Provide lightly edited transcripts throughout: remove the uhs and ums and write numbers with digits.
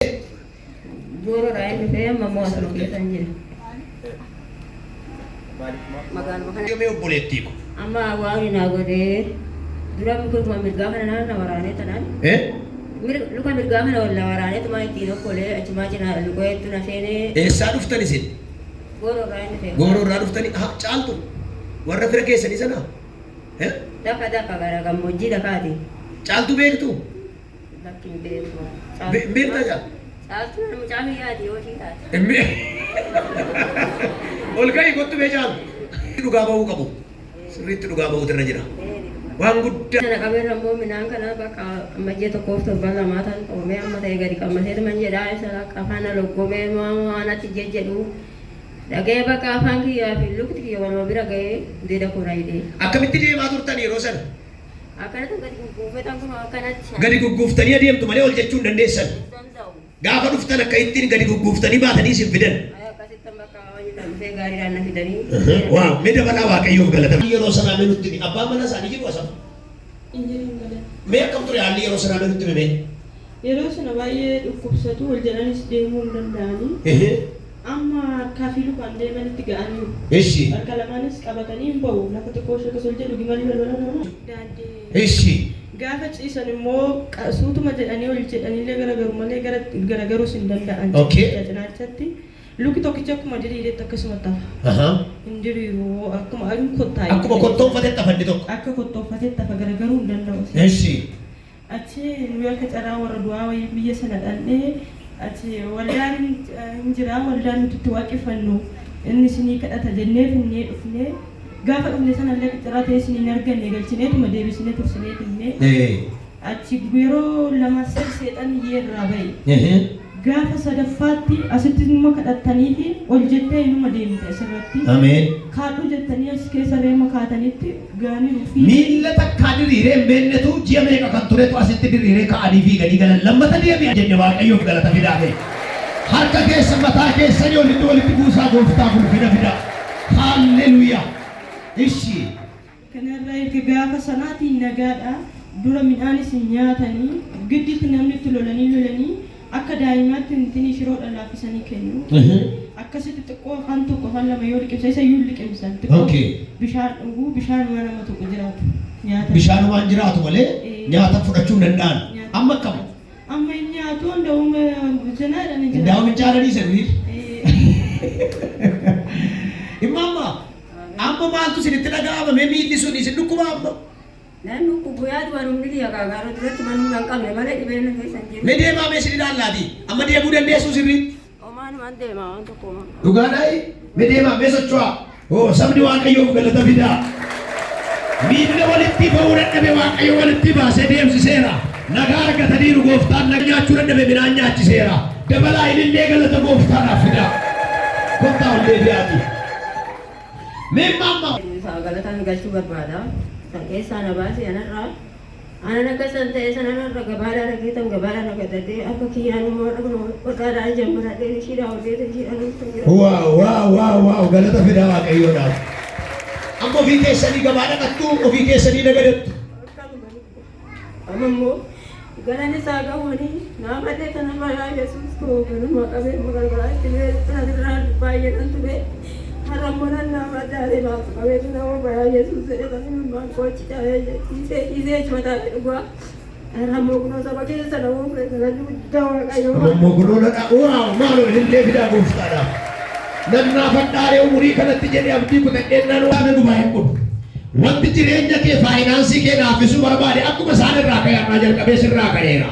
Goro rain fe mammo asalo ke sanjir. Magan makan. Io mi obbolettico. Amma wani na gode. Dura mi ko mirga kana na warane tanan. Luka mirga kana wala warane to mai tino kole achma jina luko etu na fene. Sa duftani sin. Goro rain fe. Goro ra duftani ha chaltu. Warra fira keessani sana. Daka gara gammoji dakati. Chaltu beektu. Lakin beeku. Beekta ja. Chaltu na mucahi yaadi yoshi taati. Ol kai gottu be jaal. Dhugaa bahuu qabu. Sirriitti dhugaa bahuutu irra jira. Waan guddaa. Sana qabeerra immoo midhaan kana bakka ammayyaa tokkoof torban lamaa ta'an qoomee amma ta'e gadi qammasee man jedhaa isa afaan loggomee waan ati jedhu dhagee bakka afaan kiyyaa fi lukti kiyya waluma bira ga'ee deeda koraa hidhee. Akkamitti deemaa turtan yeroo sana? Akkanatti gadi gugguufetan kun akkanatti. Gadi gugguuftanii adeemtu malee ol jechuu hin dandeessan. Gaafa dhuftan akka ittiin gadi gugguuftanii baatanii isin fidan. Waaw, mee dabalaa Waaqayyoof galatama. Yeroo sanaa mee nutti himi. Abbaan mana isaanii jiru asama. Injiriin galee. Mee akkam ture haalli yeroo sanaa mee nutti himi mee? Yeroo sana baay'ee dhukkubsatu wal jedhanis deemuu hin danda'anii. Amma harkaa fi lukaan deemanitti ga'anii. Eshi. Harka lamaanis qabatanii hin ba'u. Lafa xiqqoo ishee osoo jedhu gimalii balbalaa daandii. Eshi. Gaafa ciisan immoo suutuma jedhanii ol jedhaniillee garagaru malee garagaruus hin danda'an. Okay. Cinaachatti. Luki tokkicha akkuma diriireetti akkasuma tafa. Hin diriiru akkuma kottaa. Akkuma kottoonfatee tafanni tokko. Akka kottoonfatee tafa garagaruu hin danda'u. Eshi. Achi nuyi akka carraa warra du'aa wayii biyya sana dhallee achi waldaan hin jira waldaan nuti itti waaqeffannu inni isinii kadhata jennee finnee dhufnee gaafa dhufne sanallee carraa ta'ee isin hin arganne galchineetuma deebisnee tursinee finnee achi yeroo lama sadi seexan irraa ba'e. Gaafa sadaffaatti asitti numa kadhattanii fi ol jettee inuma deemte asirratti. Ameen. Kaadhu jettanii as keessa reema kaatanitti gaanii dhufi. Miilla takkaa diriiree hin beeknetu ji'a meeqa kan turetu asitti diriiree ka'anii fiiganii galan lammata deebi'a jenne Waaqayyoof galata fidaame. Harka keessa mataa keessanii walitti buusaa gooftaa ulfina fida. Haalleluuyaa. Ishi. Kanarraa erga gaafa sanaatiin nagaadha. Dura midhaanis hin nyaatanii giddiitti namni itti lolanii akka daa'imaatti intini shiroodha laaffisanii kennu. Akkasitti xiqqoo afaan tokko afaan lama yoo liqimsa isa iyyuu liqimsan. Okay. Bishaan dhuguu bishaanuma nama tokko jiraatu. Bishaanumaan jiraatu malee nyaata fudhachuu hin danda'an. Amma akkam? Amma hin nyaatu hundaa'uma janaadhaan hin jiraatu. Hundaa'uma hin jaalanii sirrii. Imamma amma maaltu isinitti dhaga'ama mee miilli sun isin dhukkuma amma? Naannoo guyyaa du'an humni kiyya gaagaara duratti manuu hin qabne malee dhibeen keessa hin jiru. Mee deemaa mee isin ilaallaati amma deemuu dandeessu sirrii? Omaanumaan deemaa waan tokko. Dhugaadhaayi mee deemaa mee socho'aa. Sabni Waaqayyoof galata fidaa. Miilla walitti ba'uu dadhabe Waaqayyo walitti baasee deemsiseera. Nagaa argataniiru gooftaan nagaa nyaachuu dadhabe midhaan nyaachiseera. Dabalaa ilillee galata gooftaadhaaf fidaa. Kottaa ol deebi'aati. Mee mamma. Galataan galchuu barbaada. Kan keessaa na baasee anarraa anan akkasan ta'e sanarra gabaadhaa dhageetan gabaadhaa dhagatee akka kiyyaan immoo dhaqnu qotaadhaan jammaradhee ishiidhaa hojjete ishiidhaan kan jira. Waaw galata fidaa Waaqayyoodhaaf. Amma ofii keessanii gabaa dhaqattu ofii keessanii nagadattu. Amma immoo galan isaa ga'uuni naafatee kana maraa Yesuus koo ganuma qabee magargaraa itti beekaa baay'ee kan ture. Haramunan nama dari batu kami tu nama bayar Yesus saya tapi memang coach saya ise cuma tak gua haramu kuno sama kita sana mau dengan jauh kayu haramu kuno nak wow malu ini tidak gustara dan nafas dari umuri kana tijeni abdi bukan enan wame gumain pun wanti jirenya ke finance ke nafisu barbade aku masane rakaya rajal kabe sirra karera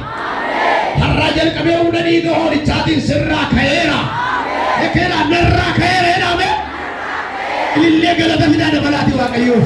harajal kabe unani do hori chatin sirra karera ekera narra karera me illee galata fidaa dabalaati Waaqayyoof.